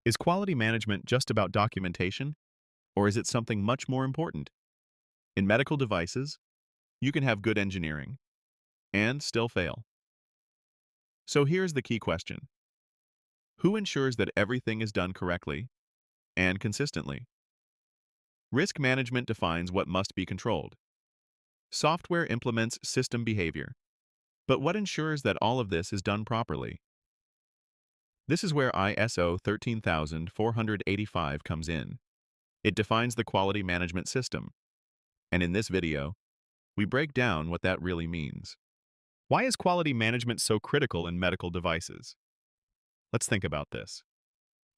Is quality management just about documentation, or is it something much more important? In medical devices, you can have good engineering and still fail. So here's the key question. Who ensures that everything is done correctly and consistently? Risk management defines what must be controlled. Software implements system behavior. But what ensures that all of this is done properly? This is where ISO 13485 comes in. It defines the quality management system. And in this video, we break down what that really means. Why is quality management so critical in medical devices? Let's think about this.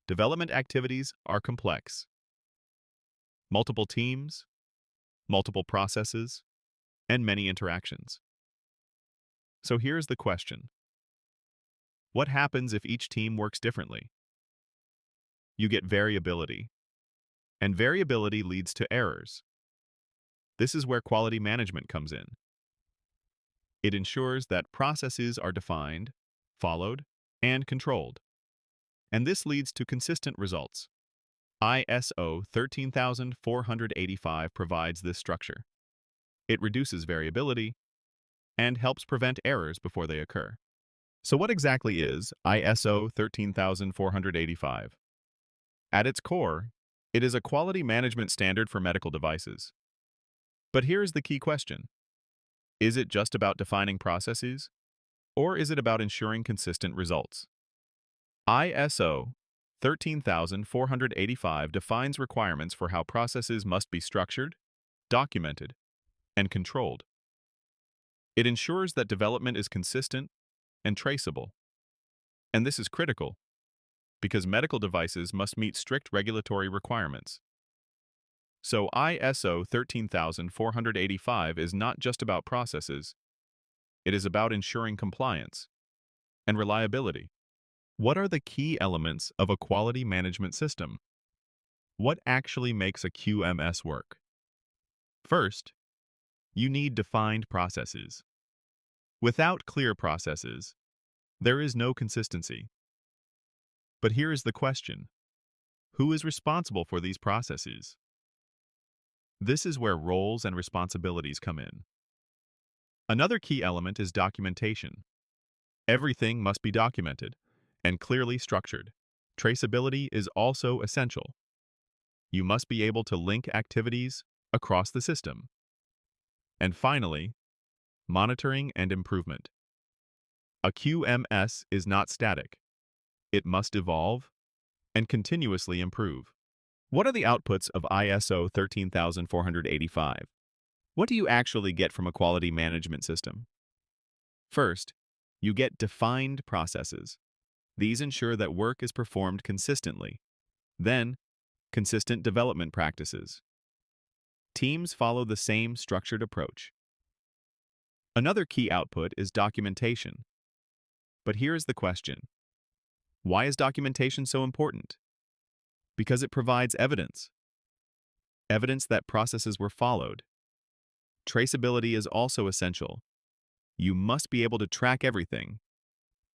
Development activities are complex. Multiple teams, multiple processes, and many interactions. So here's the question. What happens if each team works differently? You get variability, and variability leads to errors. This is where quality management comes in. It ensures that processes are defined, followed, and controlled. And this leads to consistent results. ISO 13485 provides this structure. It reduces variability and helps prevent errors before they occur. So what exactly is ISO 13485? At its core, it is a quality management standard for medical devices. But here's the key question. Is it just about defining processes, or is it about ensuring consistent results? ISO 13485 defines requirements for how processes must be structured, documented, and controlled. It ensures that development is consistent and traceable. And this is critical because medical devices must meet strict regulatory requirements. So ISO 13485 is not just about processes, it is about ensuring compliance and reliability. What are the key elements of a quality management system? What actually makes a QMS work? First, you need defined processes. Without clear processes, there is no consistency. But here is the question. Who is responsible for these processes? This is where roles and responsibilities come in. Another key element is documentation. Everything must be documented and clearly structured. Traceability is also essential. You must be able to link activities across the system. And finally, monitoring and improvement. A QMS is not static. It must evolve and continuously improve. What are the outputs of ISO 13485? What do you actually get from a quality management system? First, you get defined processes. These ensure that work is performed consistently. Then, consistent development practices. Teams follow the same structured approach. Another key output is documentation. But here is the question. Why is documentation so important? Because it provides evidence. Evidence that processes were followed. Traceability is also essential. You must be able to track everything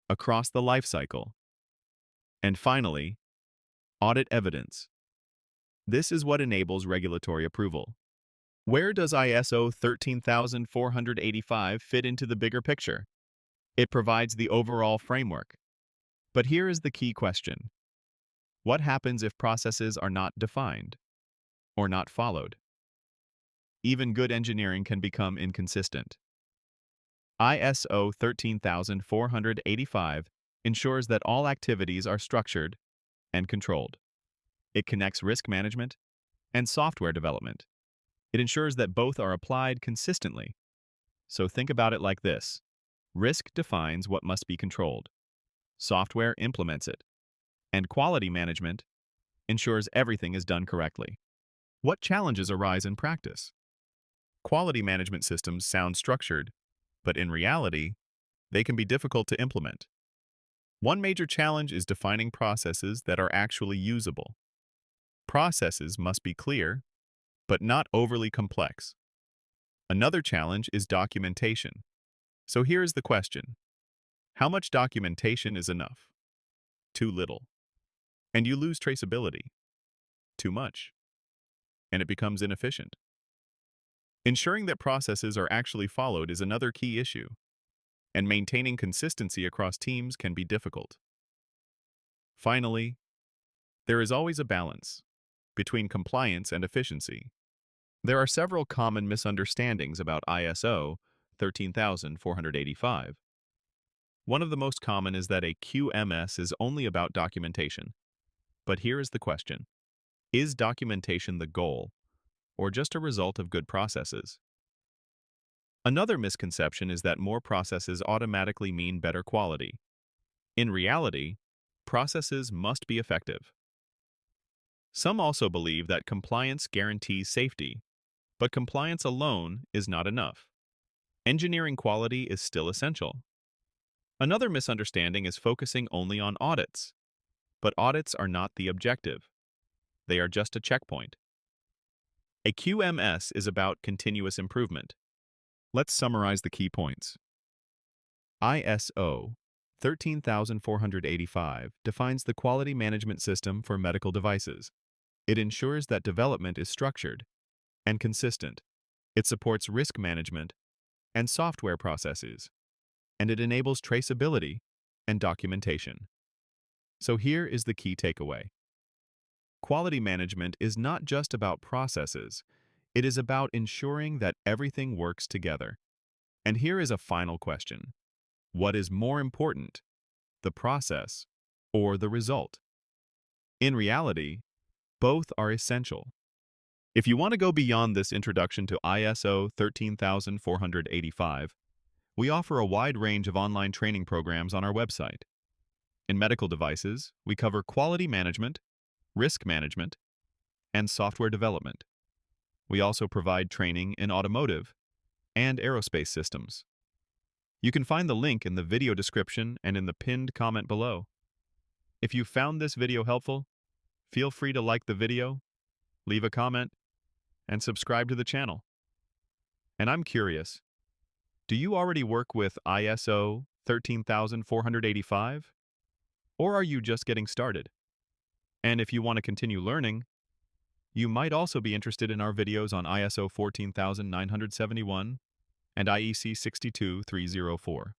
across the life cycle. And finally, audit evidence. This is what enables regulatory approval. Where does ISO 13485 fit into the bigger picture? It provides the overall framework. But here is the key question. What happens if processes are not defined or not followed? Even good engineering can become inconsistent. ISO 13485 ensures that all activities are structured and controlled. It connects risk management and software development. It ensures that both are applied consistently. So think about it like this. Risk defines what must be controlled. Software implements it. And quality management ensures everything is done correctly. What challenges arise in practice? Quality management systems sound structured, but in reality, they can be difficult to implement. One major challenge is defining processes that are actually usable. Processes must be clear, but not overly complex. Another challenge is documentation. So here is the question. How much documentation is enough? Too little. and you lose traceability. Too much, and it becomes inefficient. Ensuring that processes are actually followed is another key issue, and maintaining consistency across teams can be difficult. Finally, there is always a balance between compliance and efficiency. There are several common misunderstandings about ISO 13485. One of the most common is that a QMS is only about documentation. But here is the question. Is documentation the goal, or just a result of good processes? Another misconception is that more processes automatically mean better quality. In reality, processes must be effective. Some also believe that compliance guarantees safety, but compliance alone is not enough. Engineering quality is still essential. Another misunderstanding is focusing only on audits, but audits are not the objective. They are just a checkpoint. A QMS is about continuous improvement. Let's summarize the key points. ISO 13485 defines the quality management system for medical devices. It ensures that development is structured and consistent. It supports risk management and software processes, and it enables traceability and documentation. So here is the key takeaway. Quality management is not just about processes, it is about ensuring that everything works together. And here is a final question. What is more important, the process or the result? In reality, both are essential. If you want to go beyond this introduction to ISO 13485, we offer a wide range of online training programs on our website. In medical devices, we cover quality management, risk management, and software development. We also provide training in automotive and aerospace systems. You can find the link in the video description and in the pinned comment below. If you found this video helpful, feel free to like the video, leave a comment, and subscribe to the channel. And I'm curious, do you already work with ISO 13485? Or are you just getting started? And if you want to continue learning, you might also be interested in our videos on ISO 14971 and IEC 62304.